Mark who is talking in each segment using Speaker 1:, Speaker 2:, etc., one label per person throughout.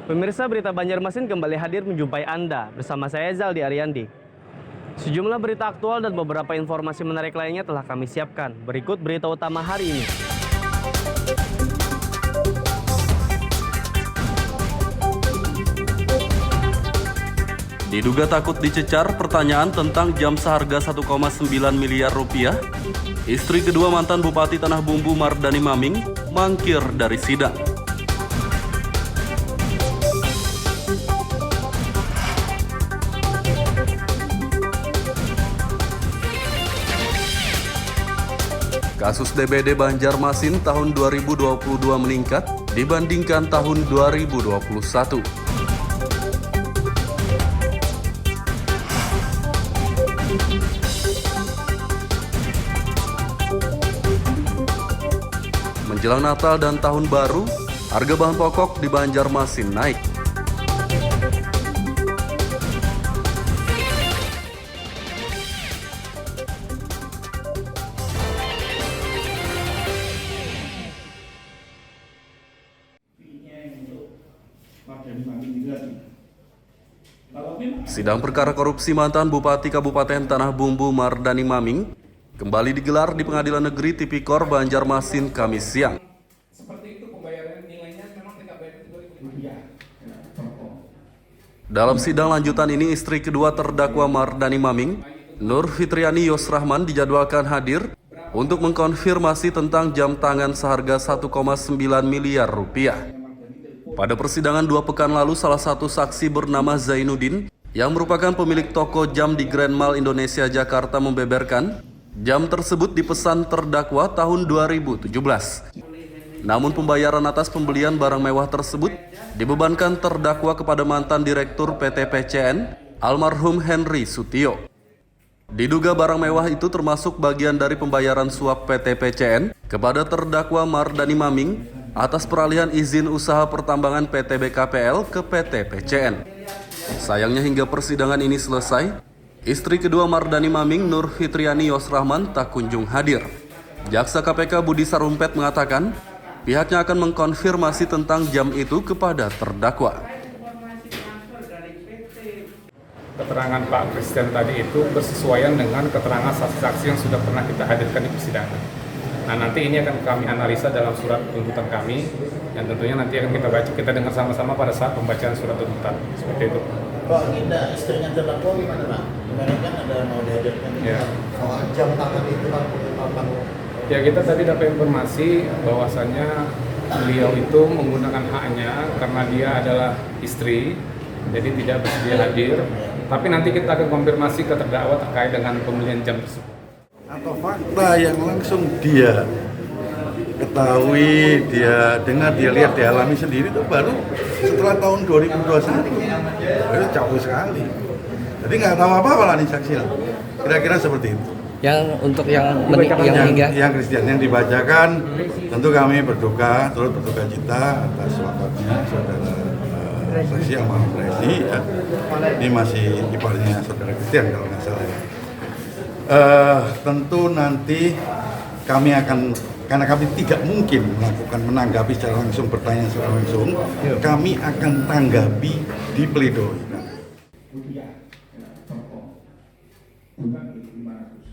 Speaker 1: Pemirsa, berita Banjarmasin kembali hadir menjumpai Anda bersama saya Zaldi Ariandi. Sejumlah berita aktual dan beberapa informasi menarik lainnya telah kami siapkan. Berikut berita utama hari ini.
Speaker 2: Diduga takut dicecar, pertanyaan tentang jam seharga 1,9 miliar rupiah. Istri kedua mantan Bupati Tanah Bumbu Mardani Maming mangkir dari sidang. Kasus DBD Banjarmasin tahun 2022 meningkat dibandingkan tahun 2021. Menjelang Natal dan Tahun Baru, harga bahan pokok di Banjarmasin naik. Sidang perkara korupsi mantan Bupati Kabupaten Tanah Bumbu Mardani Maming kembali digelar di Pengadilan Negeri Tipikor Banjarmasin Kamis siang. Dalam sidang lanjutan ini, istri kedua terdakwa Mardani Maming, Nur Fitriani Yosrahman, dijadwalkan hadir untuk mengkonfirmasi tentang jam tangan seharga 1,9 miliar rupiah. Pada persidangan 2 pekan lalu, salah satu saksi bernama Zainuddin yang merupakan pemilik toko jam di Grand Mall Indonesia Jakarta membeberkan jam tersebut dipesan terdakwa tahun 2017. Namun pembayaran atas pembelian barang mewah tersebut dibebankan terdakwa kepada mantan Direktur PT PCN, almarhum Henry Sutio. Diduga barang mewah itu termasuk bagian dari pembayaran suap PT PCN kepada terdakwa Mardani Maming atas peralihan izin usaha pertambangan PT BKPL ke PT PCN. Sayangnya hingga persidangan ini selesai, istri kedua Mardani Maming, Nur Fitriani Yosrahman, tak kunjung hadir. Jaksa KPK Budi Sarumpet mengatakan pihaknya akan mengkonfirmasi tentang jam itu kepada terdakwa.
Speaker 3: Keterangan Pak Presiden tadi itu bersesuaian dengan keterangan saksi-saksi yang sudah pernah kita hadirkan di persidangan. Nah, nanti ini akan kami analisa dalam surat tuntutan kami, yang tentunya nanti akan kita baca, kita dengar sama-sama pada saat pembacaan surat tuntutan. Seperti itu.
Speaker 4: Pak, ini istrinya terdakwa gimana, Pak? Kemarin kan ada mau dihadirkan.
Speaker 3: Ya.
Speaker 4: Soal jam tangan itu kan penetapan.
Speaker 3: Ya, kita tadi dapat informasi bahwasannya beliau itu menggunakan haknya karena dia adalah istri, jadi tidak bersedia hadir. Tapi nanti kita akan konfirmasi ke terdakwa terkait dengan pembelian jam tersebut.
Speaker 5: Atau fakta yang langsung dia ketahui, dia dengar, dia lihat, dia alami sendiri itu baru setelah tahun 2021. Itu jauh sekali. Jadi nggak tahu apa-apa lah nih saksi. Kira-kira seperti itu.
Speaker 6: Yang untuk yang meninggal,
Speaker 5: yang Kristen yang dibacakan, tentu kami berduka, turut berduka cita atas wafatnya saudara saksi almarhum Resi. Ya. Ini masih iparnya saudara Kristen kalau nggak salah. Tentu nanti kami akan, karena kami tidak mungkin menanggapi secara langsung, bertanya secara langsung, kami akan tanggapi di pledoi.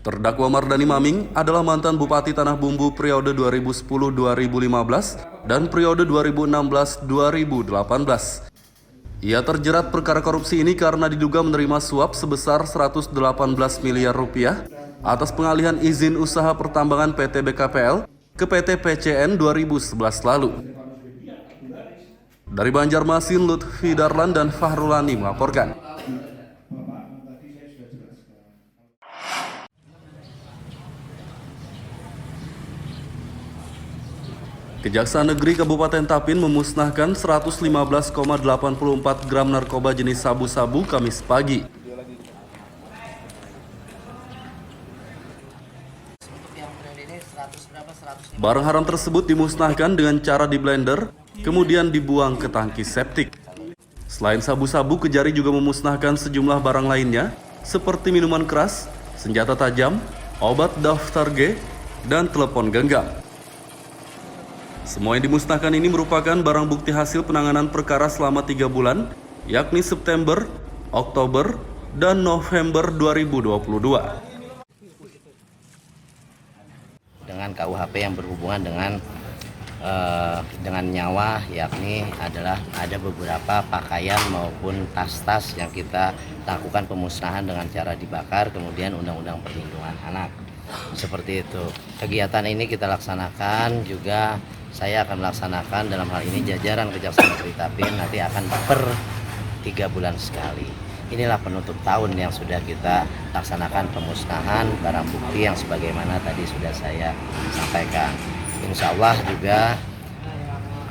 Speaker 2: Terdakwa Mardani Maming adalah mantan Bupati Tanah Bumbu periode 2010-2015 dan periode 2016-2018. Ia terjerat perkara korupsi ini karena diduga menerima suap sebesar 118 miliar rupiah atas pengalihan izin usaha pertambangan PT BKPL ke PT PCN 2011 lalu. Dari Banjarmasin, Lutfi Darlan dan Fahrulani melaporkan. Kejaksaan Negeri Kabupaten Tapin memusnahkan 115,84 gram narkoba jenis sabu-sabu Kamis pagi. Barang haram tersebut dimusnahkan dengan cara di-blender, kemudian dibuang ke tangki septik. Selain sabu-sabu, Kejari juga memusnahkan sejumlah barang lainnya, seperti minuman keras, senjata tajam, obat daftar G, dan telepon genggam. Semua yang dimusnahkan ini merupakan barang bukti hasil penanganan perkara selama 3 bulan, yakni September, Oktober, dan November 2022.
Speaker 6: Dengan KUHP yang berhubungan dengan nyawa, yakni adalah ada beberapa pakaian maupun tas-tas yang kita lakukan pemusnahan dengan cara dibakar, kemudian Undang-Undang Perlindungan Anak. Seperti itu. Kegiatan ini kita laksanakan juga, saya akan melaksanakan dalam hal ini jajaran Kejaksaan Negeri Tapin nanti akan per 3 bulan sekali. Inilah penutup tahun yang sudah kita laksanakan pemusnahan barang bukti yang sebagaimana tadi sudah saya sampaikan. Insya Allah juga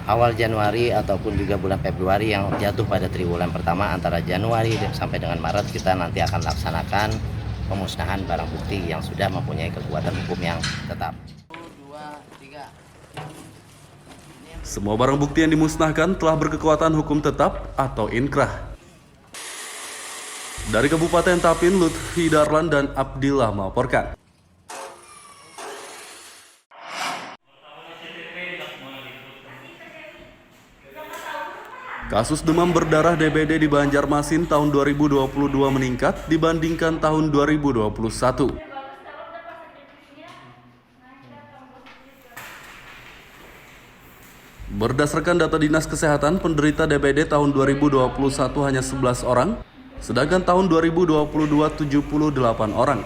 Speaker 6: awal Januari ataupun juga bulan Februari yang jatuh pada triwulan pertama antara Januari sampai dengan Maret, kita nanti akan laksanakan pemusnahan barang bukti yang sudah mempunyai kekuatan hukum yang tetap. 1, 2, 3.
Speaker 2: Semua barang bukti yang dimusnahkan telah berkekuatan hukum tetap atau inkrah. Dari Kabupaten Tapin, Lutfi Darlan dan Abdillah melaporkan. Kasus demam berdarah DBD di Banjarmasin tahun 2022 meningkat dibandingkan tahun 2021. Berdasarkan data Dinas Kesehatan, penderita DBD tahun 2021 hanya 11 orang, sedangkan tahun 2022 78 orang.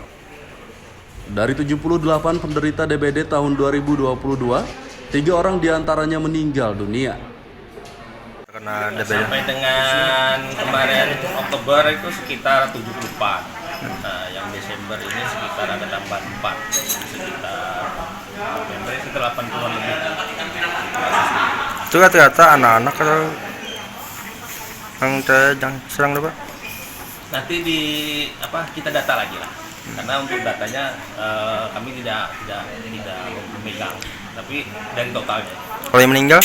Speaker 2: Dari 78 penderita DBD tahun 2022, 3 orang diantaranya meninggal dunia.
Speaker 7: Sampai dengan kemarin Oktober itu sekitar 74. Nah, yang Desember ini sekitar ada tambah 4. Sekitar November itu 80-an lebih.
Speaker 8: Itu rata-rata anak-anak atau yang serang Pak?
Speaker 7: Nanti kita data lagi lah. Karena untuk datanya kami tidak memegang. Tapi dari totalnya.
Speaker 8: Kalau yang meninggal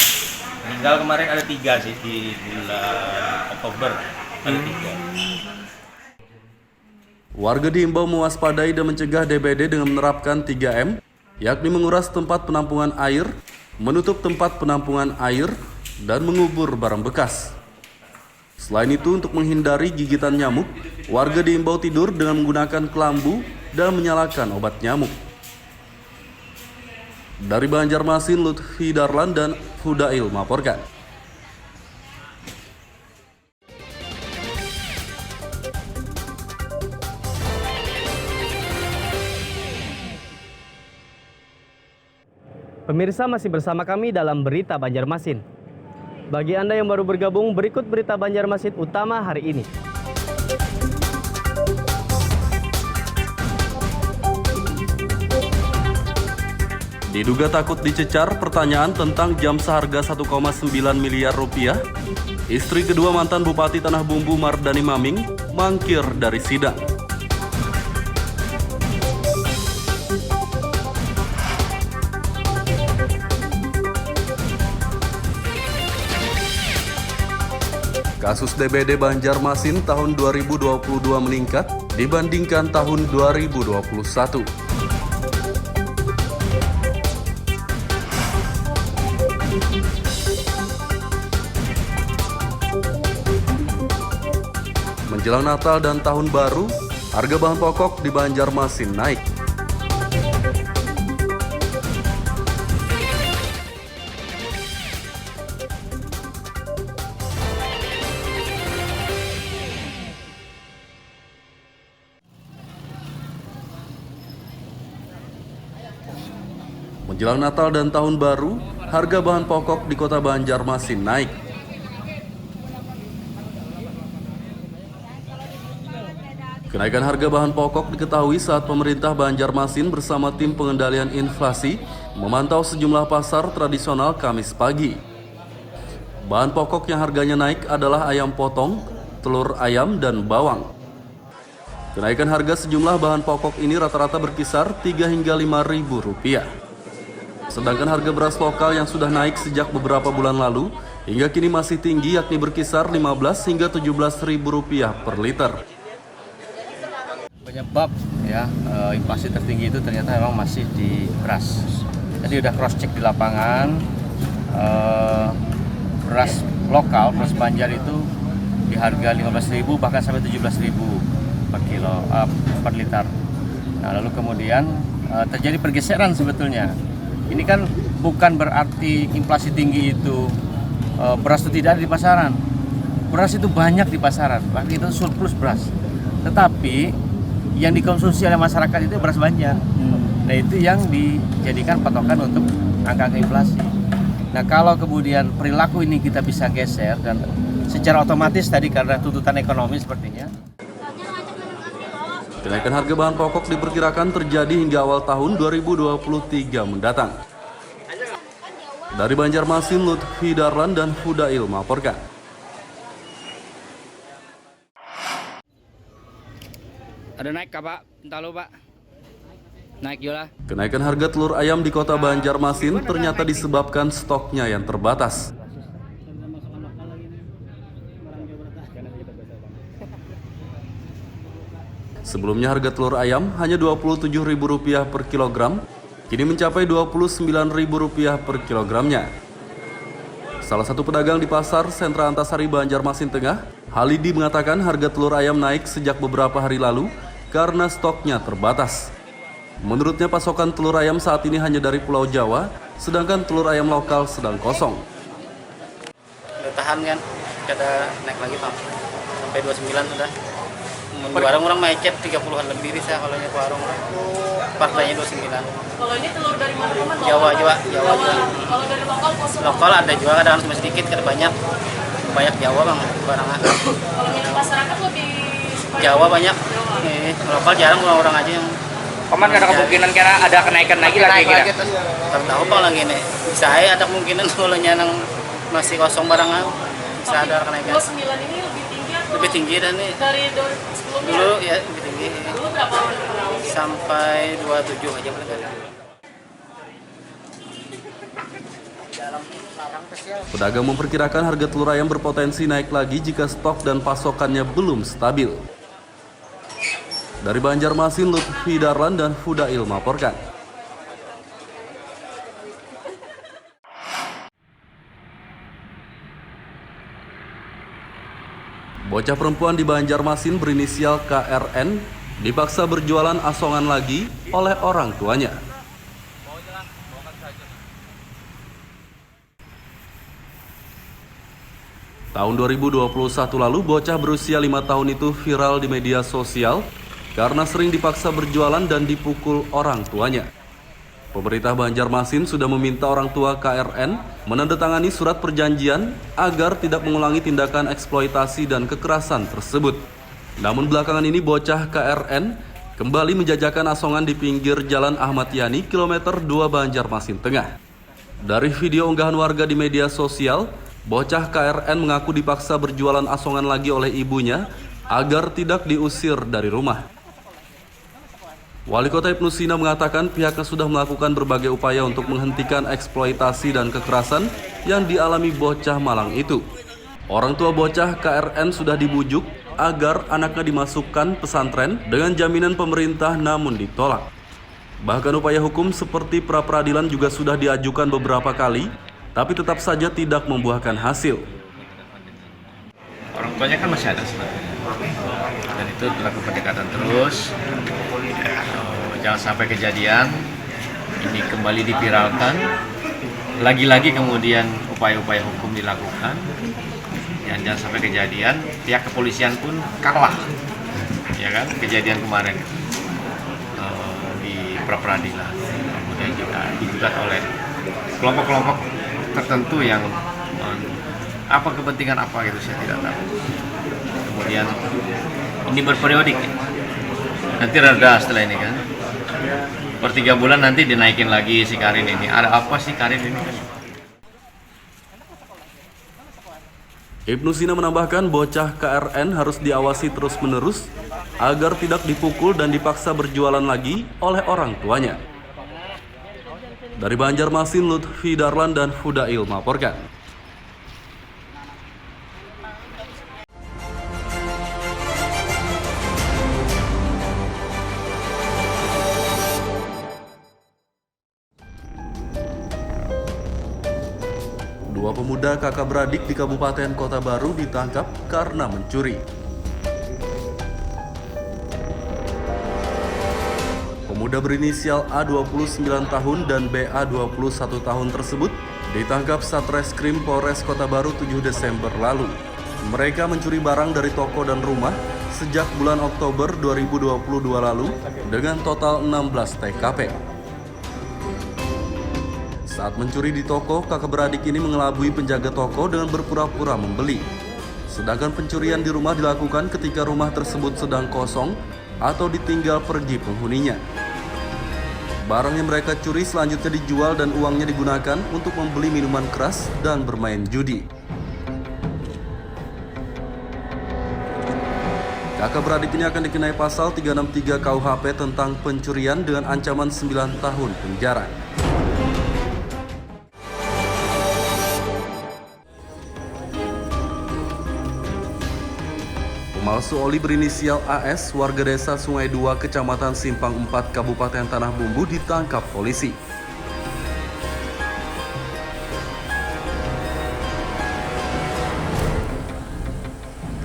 Speaker 7: Kemarin ada 3 sih di bulan Oktober, ada 3.
Speaker 2: Warga diimbau mewaspadai dan mencegah DBD dengan menerapkan 3M, yakni menguras tempat penampungan air, menutup tempat penampungan air, dan mengubur barang bekas. Selain itu, untuk menghindari gigitan nyamuk, warga diimbau tidur dengan menggunakan kelambu dan menyalakan obat nyamuk. Dari Banjarmasin, Lutfi Darlan dan Hudail melaporkan.
Speaker 1: Pemirsa masih bersama kami dalam Berita Banjarmasin. Bagi Anda yang baru bergabung, berikut Berita Banjarmasin utama hari ini.
Speaker 2: Diduga takut dicecar pertanyaan tentang jam seharga 1,9 miliar rupiah, istri kedua mantan Bupati Tanah Bumbu Mardani Maming mangkir dari sidang. Kasus DBD Banjarmasin tahun 2022 meningkat dibandingkan tahun 2021. Menjelang Natal dan Tahun Baru, harga bahan pokok di Banjarmasin naik. Menjelang Natal dan Tahun Baru, harga bahan pokok di Kota Banjarmasin naik. Kenaikan harga bahan pokok diketahui saat pemerintah Banjarmasin bersama tim pengendalian inflasi memantau sejumlah pasar tradisional Kamis pagi. Bahan pokok yang harganya naik adalah ayam potong, telur ayam, dan bawang. Kenaikan harga sejumlah bahan pokok ini rata-rata berkisar 3 hingga 5 ribu rupiah. Sedangkan harga beras lokal yang sudah naik sejak beberapa bulan lalu hingga kini masih tinggi, yakni berkisar 15 hingga 17 ribu rupiah per liter.
Speaker 6: Penyebab inflasi tertinggi itu ternyata memang masih di beras. Jadi udah cross check di lapangan,
Speaker 9: beras lokal, beras Banjar itu di harga 15.000 bahkan sampai 17.000 per kilo, per liter. Nah, lalu kemudian terjadi pergeseran sebetulnya. Ini kan bukan berarti inflasi tinggi itu beras itu tidak ada di pasaran. Beras itu banyak di pasaran, bahkan itu surplus beras. Tetapi yang dikonsumsi oleh masyarakat itu beras Banjar. Nah, itu yang dijadikan patokan untuk angka inflasi. Nah, kalau kemudian perilaku ini kita bisa geser dan secara otomatis tadi karena tuntutan ekonomi sepertinya.
Speaker 2: Kenaikan harga bahan pokok diperkirakan terjadi hingga awal tahun 2023 mendatang. Dari Banjarmasin, Lutfi Darlan dan Fudail melaporkan.
Speaker 10: Ada naik kah Pak? Entah lo Pak. Naik juga.
Speaker 2: Kenaikan harga telur ayam di kota Banjarmasin ternyata disebabkan stoknya yang terbatas. Sebelumnya harga telur ayam hanya Rp27.000 per kilogram, kini mencapai Rp29.000 per kilogramnya. Salah satu pedagang di pasar Sentra Antasari Banjarmasin Tengah, Halidi mengatakan harga telur ayam naik sejak beberapa hari lalu karena stoknya terbatas. Menurutnya pasokan telur ayam saat ini hanya dari Pulau Jawa, sedangkan telur ayam lokal sedang kosong.
Speaker 10: Tahan kan, kada naik lagi Pak. Sampai 29 sudah. Di warung orang macet 30-an lebih bisa kalau ke warung. Partainya 29.
Speaker 11: Kalau ini telur dari mana?
Speaker 10: Jawa juga.
Speaker 11: Kalau dari lokal kosong.
Speaker 10: Lokal ada juga, kadang cuma sedikit, kada banyak. Banyak Jawa Bang barangnya.
Speaker 11: Kalau minat masyarakat lebih
Speaker 10: Jawa banyak. Lokal jarang orang aja yang. Paman ada kemungkinan kira ada kenaikan lagi kira. Tahu Pak lagi nih. Bisa ada kemungkinan kalau nyanang masih kosong barangnya bisa ada kenaikan.
Speaker 11: 29 ini lebih tinggi atau?
Speaker 10: Lebih tinggi dan nih.
Speaker 11: Dari sebelumnya?
Speaker 10: Dulu ya lebih tinggi.
Speaker 11: Dulu berapa?
Speaker 10: Sampai 27 aja berarti.
Speaker 2: Pedagang memperkirakan harga telur ayam berpotensi naik lagi jika stok dan pasokannya belum stabil. Dari Banjarmasin, Lutfi Darlan dan Fudail melaporkan. Bocah perempuan di Banjarmasin berinisial KRN dipaksa berjualan asongan lagi oleh orang tuanya. Tahun 2021 lalu, bocah berusia 5 tahun itu viral di media sosial karena sering dipaksa berjualan dan dipukul orang tuanya. Pemerintah Banjarmasin sudah meminta orang tua KRN menandatangani surat perjanjian agar tidak mengulangi tindakan eksploitasi dan kekerasan tersebut. Namun belakangan ini bocah KRN kembali menjajakan asongan di pinggir Jalan Ahmad Yani, kilometer 2 Banjarmasin Tengah. Dari video unggahan warga di media sosial, bocah KRN mengaku dipaksa berjualan asongan lagi oleh ibunya agar tidak diusir dari rumah. Wali Kota Ibnu Sina mengatakan pihaknya sudah melakukan berbagai upaya untuk menghentikan eksploitasi dan kekerasan yang dialami bocah malang itu. Orang tua bocah KRN sudah dibujuk agar anaknya dimasukkan pesantren dengan jaminan pemerintah, namun ditolak. Bahkan upaya hukum seperti pra-peradilan juga sudah diajukan beberapa kali, tapi tetap saja tidak membuahkan hasil.
Speaker 7: Orang tuanya kan masih ada sebenarnya, dan itu dilakukan pendekatan terus. Jangan sampai kejadian ini kembali diviralkan, lagi-lagi kemudian upaya-upaya hukum dilakukan. Jangan sampai kejadian pihak kepolisian pun kalah, ya kan? Kejadian kemarin di pra-peradilan, kemudian juga digugat oleh kelompok-kelompok tertentu yang apa kepentingan apa gitu saya tidak tahu. Kemudian ini berperiodik, nanti reda setelah ini kan, per 3 bulan nanti dinaikin lagi si Karin ini. Ada apa sih Karin ini?
Speaker 2: Ibnu Sina menambahkan bocah KRN harus diawasi terus-menerus agar tidak dipukul dan dipaksa berjualan lagi oleh orang tuanya. Dari Banjarmasin, Lutfi Darlan dan Fudail melaporkan. Dua pemuda kakak beradik di Kabupaten Kota Baru ditangkap karena mencuri. Pemuda berinisial A 29 tahun dan BA 21 tahun tersebut ditangkap Satreskrim Polres Kota Baru 7 Desember lalu. Mereka mencuri barang dari toko dan rumah sejak bulan Oktober 2022 lalu dengan total 16 TKP. Saat mencuri di toko, kakak beradik ini mengelabui penjaga toko dengan berpura-pura membeli. Sedangkan pencurian di rumah dilakukan ketika rumah tersebut sedang kosong atau ditinggal pergi penghuninya. Barang yang mereka curi selanjutnya dijual dan uangnya digunakan untuk membeli minuman keras dan bermain judi. Kakak beradik ini akan dikenai pasal 363 KUHP tentang pencurian dengan ancaman 9 tahun penjara. Pemalsu oli berinisial AS, warga desa Sungai 2, Kecamatan Simpang 4, Kabupaten Tanah Bumbu ditangkap polisi.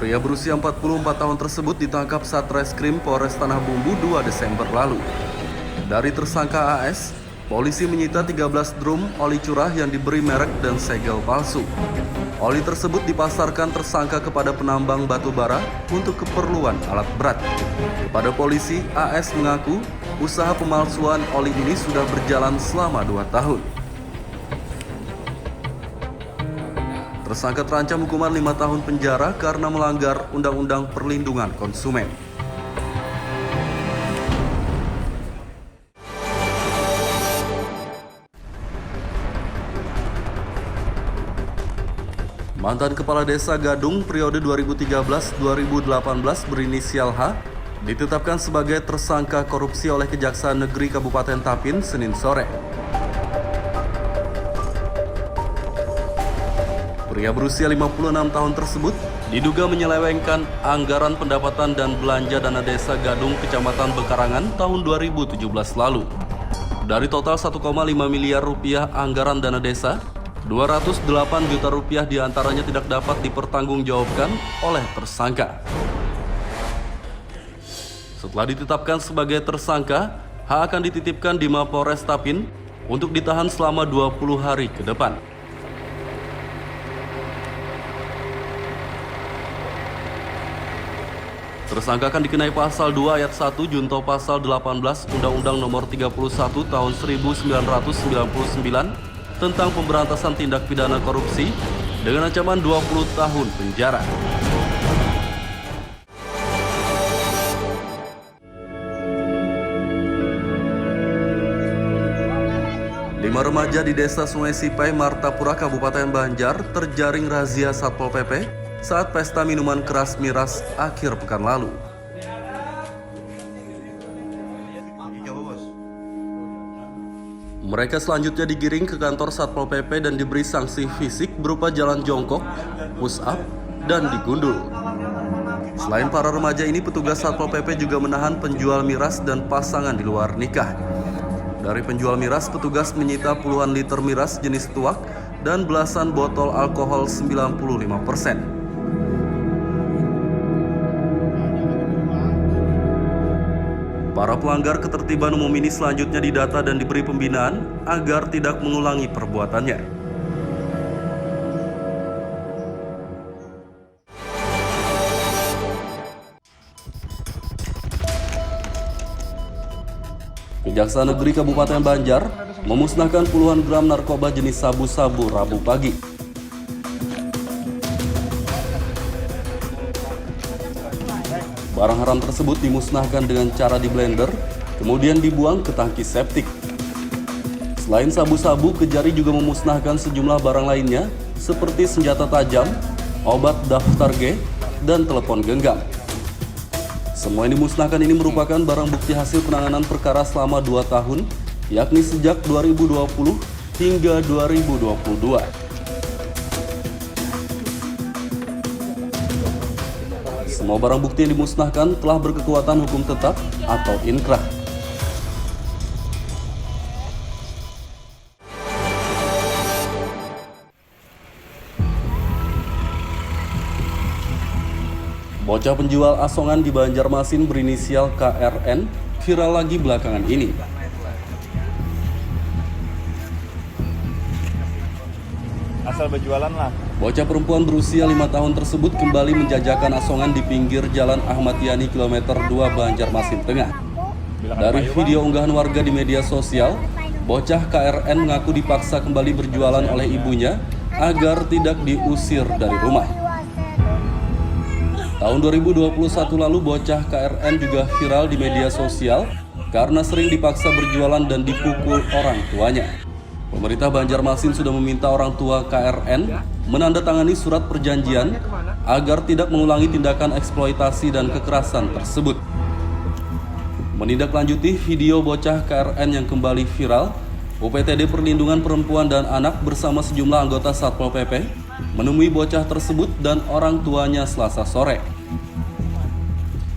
Speaker 2: Pria berusia 44 tahun tersebut ditangkap Satreskrim Polres Tanah Bumbu 2 Desember lalu. Dari tersangka AS, polisi menyita 13 drum oli curah yang diberi merek dan segel palsu. Oli tersebut dipasarkan tersangka kepada penambang batu bara untuk keperluan alat berat. Kepada polisi, AS mengaku usaha pemalsuan oli ini sudah berjalan selama 2 tahun. Tersangka terancam hukuman 5 tahun penjara karena melanggar Undang-Undang Perlindungan Konsumen. Mantan Kepala Desa Gadung periode 2013-2018 berinisial H ditetapkan sebagai tersangka korupsi oleh Kejaksaan Negeri Kabupaten Tapin Senin sore. Pria berusia 56 tahun tersebut diduga menyelewengkan anggaran pendapatan dan belanja dana desa Gadung Kecamatan Bekarangan tahun 2017 lalu. Dari total 1,5 miliar rupiah anggaran dana desa, 208 juta rupiah diantaranya tidak dapat dipertanggungjawabkan oleh tersangka. Setelah ditetapkan sebagai tersangka, H akan dititipkan di Mapolres Tapin untuk ditahan selama 20 hari ke depan. Tersangka akan dikenai pasal 2 ayat 1 junto pasal 18 Undang-Undang Nomor 31 Tahun 1999 tentang pemberantasan tindak pidana korupsi dengan ancaman 20 tahun penjara. Lima remaja di Desa Sungai Sipai, Martapura, Kabupaten Banjar terjaring razia Satpol PP saat pesta minuman keras miras akhir pekan lalu. Mereka selanjutnya digiring ke kantor Satpol PP dan diberi sanksi fisik berupa jalan jongkok, push up, dan digundul. Selain para remaja ini, petugas Satpol PP juga menahan penjual miras dan pasangan di luar nikah. Dari penjual miras, petugas menyita puluhan liter miras jenis tuak dan belasan botol alkohol 95%. Para pelanggar ketertiban umum ini selanjutnya didata dan diberi pembinaan agar tidak mengulangi perbuatannya. Kejaksaan Negeri Kabupaten Banjar memusnahkan puluhan gram narkoba jenis sabu-sabu Rabu pagi. Barang haram tersebut dimusnahkan dengan cara diblender, kemudian dibuang ke tangki septik. Selain sabu-sabu, Kejari juga memusnahkan sejumlah barang lainnya seperti senjata tajam, obat daftar G, dan telepon genggam. Semua yang dimusnahkan ini merupakan barang bukti hasil penanganan perkara selama 2 tahun, yakni sejak 2020 hingga 2022. Semua barang bukti yang dimusnahkan telah berkekuatan hukum tetap atau inkrah. Bocah penjual asongan di Banjarmasin berinisial KRN viral lagi belakangan ini.
Speaker 12: Asal berjualan lah.
Speaker 2: Bocah perempuan berusia 5 tahun tersebut kembali menjajakan asongan di pinggir Jalan Ahmad Yani kilometer 2 Banjarmasin Tengah. Dari video unggahan warga di media sosial, bocah KRN mengaku dipaksa kembali berjualan oleh ibunya agar tidak diusir dari rumah. Tahun 2021 lalu bocah KRN juga viral di media sosial karena sering dipaksa berjualan dan dipukul orang tuanya. Pemerintah Banjarmasin sudah meminta orang tua KRN menandatangani surat perjanjian agar tidak mengulangi tindakan eksploitasi dan kekerasan tersebut. Menindaklanjuti video bocah KRN yang kembali viral, UPTD Perlindungan Perempuan dan Anak bersama sejumlah anggota Satpol PP menemui bocah tersebut dan orang tuanya Selasa sore.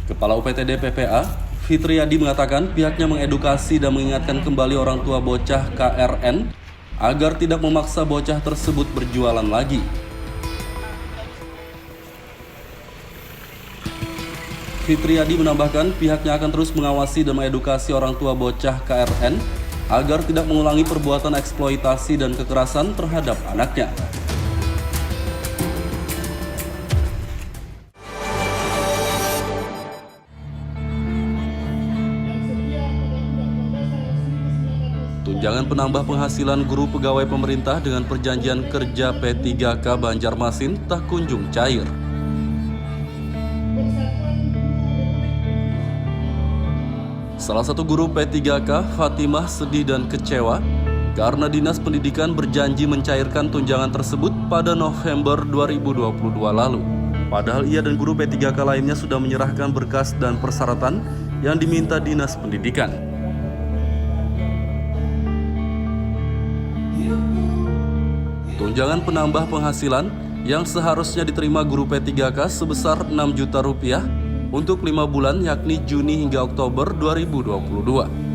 Speaker 2: Kepala UPTD PPA, Fitriadi mengatakan pihaknya mengedukasi dan mengingatkan kembali orang tua bocah KRN agar tidak memaksa bocah tersebut berjualan lagi. Fitriadi menambahkan pihaknya akan terus mengawasi dan mengedukasi orang tua bocah KRN agar tidak mengulangi perbuatan eksploitasi dan kekerasan terhadap anaknya. Tunjangan penambah penghasilan guru pegawai pemerintah dengan perjanjian kerja P3K Banjarmasin tak kunjung cair. Salah satu guru P3K, Fatimah, sedih dan kecewa karena Dinas Pendidikan berjanji mencairkan tunjangan tersebut pada November 2022 lalu. Padahal ia dan guru P3K lainnya sudah menyerahkan berkas dan persyaratan yang diminta Dinas Pendidikan. Tunjangan penambah penghasilan yang seharusnya diterima guru P3K sebesar 6 juta rupiah untuk 5 bulan yakni Juni hingga Oktober 2022.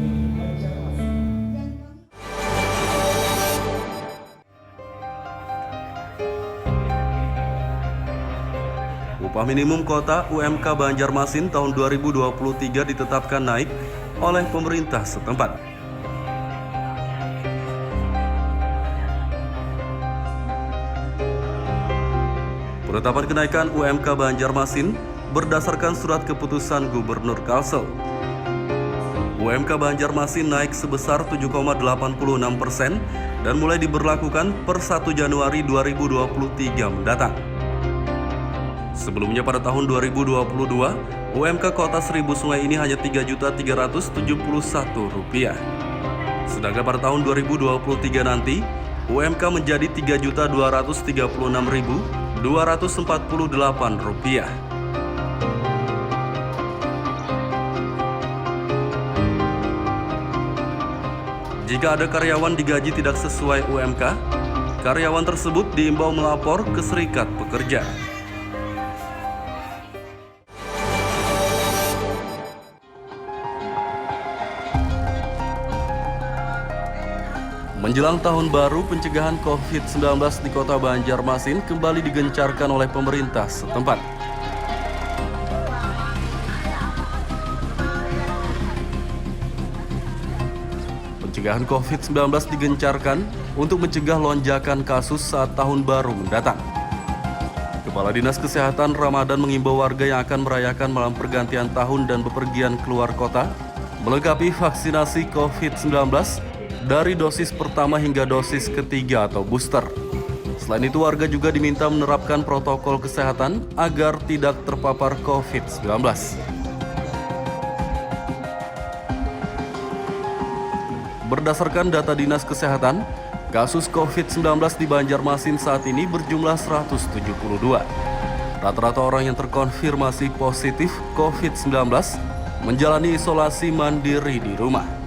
Speaker 2: Upah minimum kota UMK Banjarmasin tahun 2023 ditetapkan naik oleh pemerintah setempat. Penetapan kenaikan UMK Banjarmasin berdasarkan surat keputusan Gubernur Kalsel. UMK Banjarmasin naik sebesar 7,86% dan mulai diberlakukan per 1 Januari 2023 mendatang. Sebelumnya pada tahun 2022, UMK Kota Seribu Sungai ini hanya Rp3.371. Sedangkan pada tahun 2023 nanti, UMK menjadi Rp3.236.248. Jika ada karyawan digaji tidak sesuai UMK, karyawan tersebut diimbau melapor ke Serikat Pekerja. Menjelang tahun baru, pencegahan COVID-19 di Kota Banjarmasin kembali digencarkan oleh pemerintah setempat. Pencegahan COVID-19 digencarkan untuk mencegah lonjakan kasus saat tahun baru mendatang. Kepala Dinas Kesehatan Ramadan mengimbau warga yang akan merayakan malam pergantian tahun dan bepergian keluar kota melengkapi vaksinasi COVID-19 dari dosis pertama hingga dosis ketiga atau booster. Selain itu, warga juga diminta menerapkan protokol kesehatan agar tidak terpapar COVID-19. Berdasarkan data Dinas Kesehatan, kasus COVID-19 di Banjarmasin saat ini berjumlah 172. Rata-rata orang yang terkonfirmasi positif COVID-19 menjalani isolasi mandiri di rumah.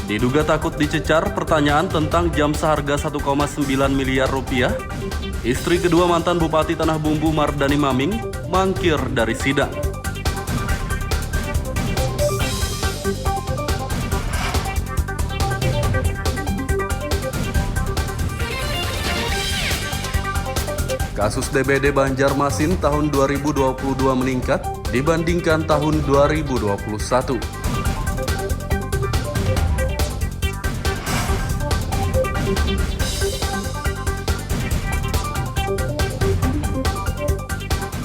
Speaker 2: Diduga takut dicecar pertanyaan tentang jam seharga 1,9 miliar rupiah, istri kedua mantan Bupati Tanah Bumbu Mardani Maming mangkir dari sidang. Kasus DBD Banjarmasin tahun 2022 meningkat dibandingkan tahun 2021.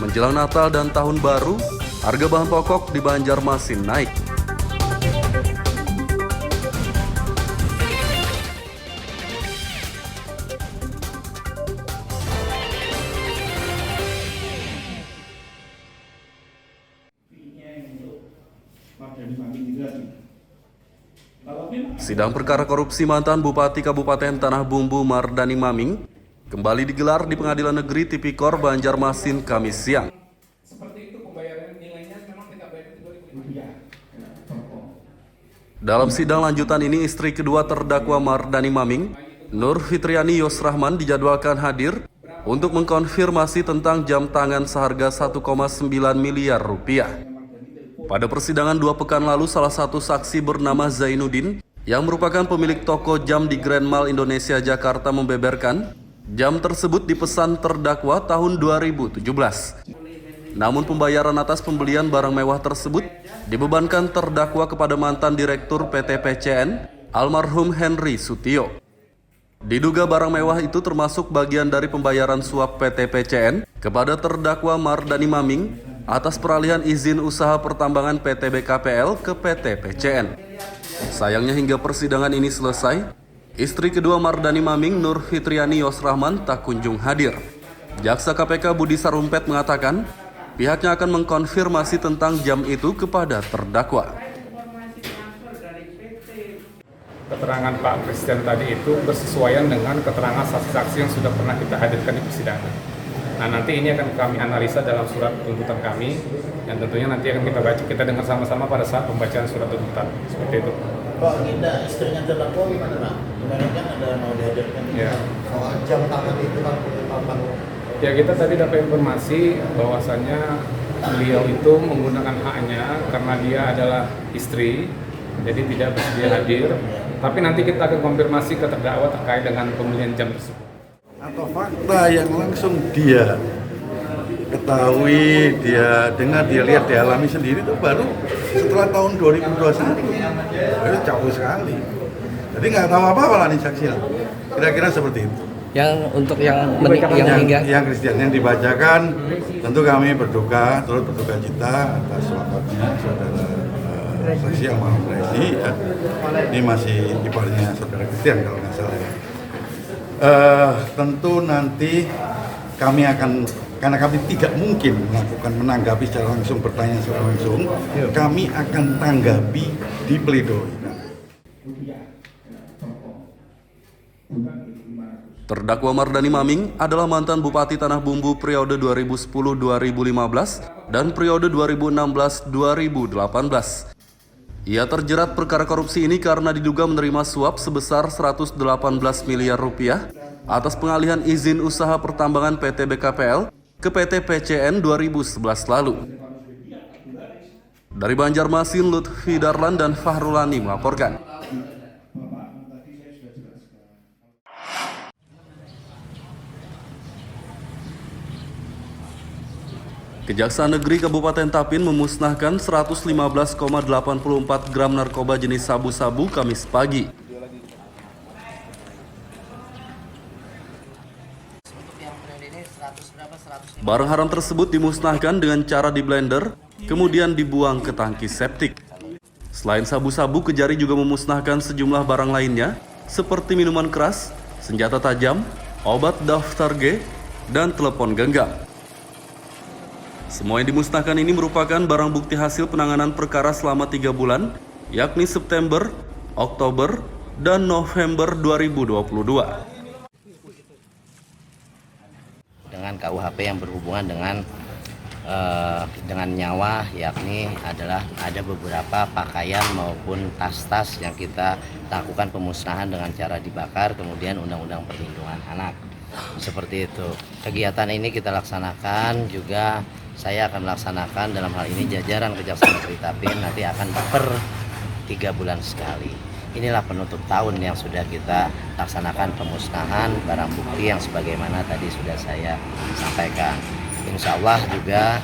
Speaker 2: Menjelang Natal dan Tahun Baru, harga bahan pokok di Banjarmasin naik. Sidang perkara korupsi mantan Bupati Kabupaten Tanah Bumbu Mardani Maming kembali digelar di Pengadilan Negeri Tipikor Banjarmasin Kamis siang. Dalam sidang lanjutan ini, istri kedua terdakwa Mardani Maming, Nur Fitriani Yosrahman, dijadwalkan hadir untuk mengkonfirmasi tentang jam tangan seharga 1,9 miliar rupiah. Pada persidangan 2 pekan lalu, salah satu saksi bernama Zainuddin yang merupakan pemilik toko jam di Grand Mall Indonesia Jakarta membeberkan jam tersebut dipesan terdakwa tahun 2017. Namun pembayaran atas pembelian barang mewah tersebut dibebankan terdakwa kepada mantan Direktur PT PCN, almarhum Henry Sutio. Diduga barang mewah itu termasuk bagian dari pembayaran suap PT PCN kepada terdakwa Mardani Maming atas peralihan izin usaha pertambangan PT BKPL ke PT PCN. Sayangnya hingga persidangan ini selesai, istri kedua Mardani Maming, Nur Fitriani Yosrahman, tak kunjung hadir. Jaksa KPK Budi Sarumpet mengatakan pihaknya akan mengkonfirmasi tentang jam itu kepada terdakwa.
Speaker 3: Keterangan Pak Presiden tadi itu bersesuaian dengan keterangan saksi-saksi yang sudah pernah kita hadirkan di persidangan. Nah, nanti ini akan kami analisa dalam surat tuntutan kami, dan tentunya nanti akan kita baca, kita dengar sama-sama pada saat pembacaan surat tuntutan. Seperti itu.
Speaker 4: Pak, kita istrinya terdakwa gimana, Pak? Kemarin kan ada mau dihadirkan.
Speaker 3: Ya.
Speaker 4: Soal jam tangan itu kan apa?
Speaker 3: Ya, kita tadi dapat informasi bahwasannya beliau itu menggunakan haknya karena dia adalah istri, jadi tidak bersedia hadir. Tapi nanti kita akan konfirmasi ke terdakwa terkait dengan pembelian jam tersebut.
Speaker 5: Atau fakta yang langsung dia ketahui, dia dengar, dia lihat, dia alami sendiri itu baru setelah tahun 2021. Itu jauh sekali. Jadi nggak tahu apa-apa lah nih saksi. Kira-kira seperti itu.
Speaker 8: Yang untuk yang
Speaker 5: Kristen yang dibacakan, tentu kami berduka, turut berduka cita atas wafatnya saudara saksi almarhum Resi. Ya. Ini masih iparnya saudara Kristen kalau nggak salah. Tentu nanti kami akan, karena kami tidak mungkin melakukan menanggapi secara langsung, bertanya secara langsung, kami akan tanggapi di pledoi.
Speaker 2: Terdakwa Mardani Maming adalah mantan Bupati Tanah Bumbu periode 2010-2015 dan periode 2016-2018. Ia terjerat perkara korupsi ini karena diduga menerima suap sebesar 118 miliar rupiah atas pengalihan izin usaha pertambangan PT BKPL ke PT PCN 2011 lalu. Dari Banjarmasin, Lutfi Darlan dan Fahrulani melaporkan. Kejaksaan Negeri Kabupaten Tapin memusnahkan 115,84 gram narkoba jenis sabu-sabu Kamis pagi. Barang haram tersebut dimusnahkan dengan cara di-blender, kemudian dibuang ke tangki septik. Selain sabu-sabu, Kejari juga memusnahkan sejumlah barang lainnya, seperti minuman keras, senjata tajam, obat daftar G, dan telepon genggam. Semua yang dimusnahkan ini merupakan barang bukti hasil penanganan perkara selama 3 bulan, yakni September, Oktober, dan November 2022.
Speaker 6: Dengan KUHP yang berhubungan dengan dengan nyawa, yakni adalah ada beberapa pakaian maupun tas-tas yang kita lakukan pemusnahan dengan cara dibakar, kemudian Undang-Undang Perlindungan Anak. Seperti itu. Kegiatan ini kita laksanakan juga, saya akan melaksanakan dalam hal ini jajaran Kejaksaan Negeri Tapin nanti akan per 3 bulan sekali. Inilah penutup tahun yang sudah kita laksanakan pemusnahan barang bukti yang sebagaimana tadi sudah saya sampaikan. Insya Allah juga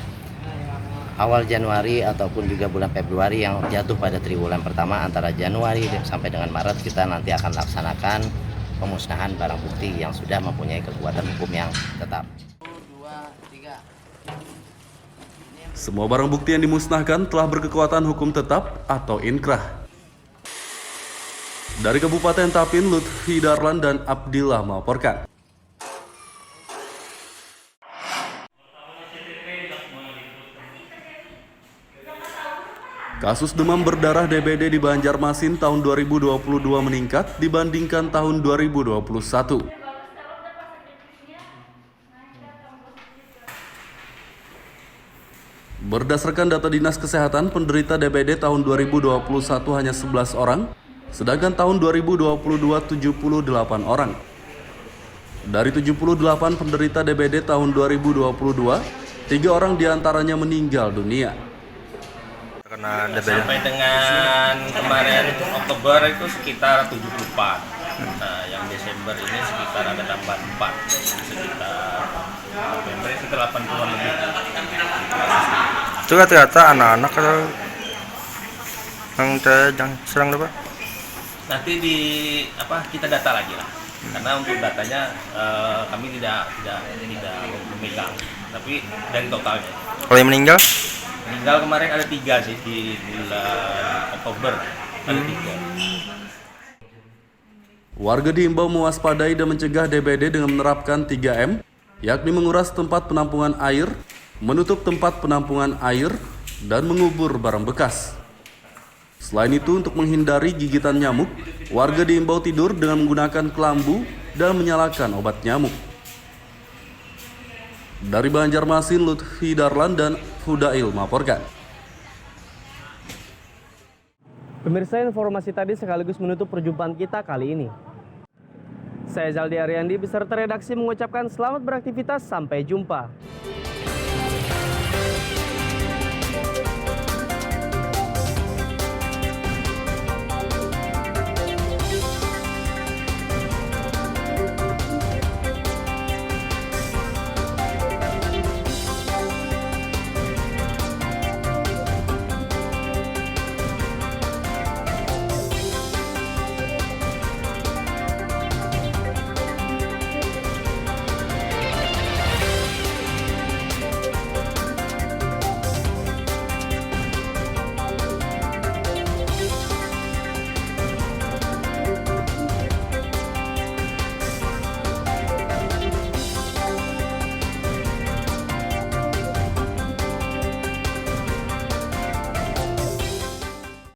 Speaker 6: awal Januari ataupun juga bulan Februari yang jatuh pada triwulan pertama antara Januari sampai dengan Maret, kita nanti akan laksanakan pemusnahan barang bukti yang sudah mempunyai kekuatan hukum yang tetap.
Speaker 2: Semua barang bukti yang dimusnahkan telah berkekuatan hukum tetap atau inkrah. Dari Kabupaten Tapin, Lutfi Darlan dan Abdillah melaporkan. Kasus demam berdarah DBD di Banjarmasin tahun 2022 meningkat dibandingkan tahun 2021. Berdasarkan data Dinas Kesehatan, penderita DBD tahun 2021 hanya 11 orang, sedangkan tahun 2022 78 orang. Dari 78 penderita DBD tahun 2022, 3 orang diantaranya meninggal dunia.
Speaker 13: Sampai dengan kemarin Oktober itu sekitar 74. Nah, yang Desember ini sekitar ada tambahan 4. Sekitar November itu 80-an lebih.
Speaker 8: Itu rata-rata anak-anak atau yang serang Pak?
Speaker 13: Nanti kita data lagi lah. Karena untuk datanya kami tidak memegang, tapi dari totalnya.
Speaker 8: Kalau yang meninggal?
Speaker 13: Meninggal kemarin ada 3 sih di bulan Oktober, ada 3.
Speaker 2: Warga diimbau mewaspadai dan mencegah DBD dengan menerapkan 3M, yakni menguras tempat penampungan air, menutup tempat penampungan air, dan mengubur barang bekas. Selain itu, untuk menghindari gigitan nyamuk, warga diimbau tidur dengan menggunakan kelambu dan menyalakan obat nyamuk. Dari Banjarmasin, Lutfi Darlan dan Fudail melaporkan.
Speaker 1: Pemirsa, informasi tadi sekaligus menutup perjumpaan kita kali ini. Saya Zaldi Ariandi beserta redaksi mengucapkan selamat beraktivitas, sampai jumpa.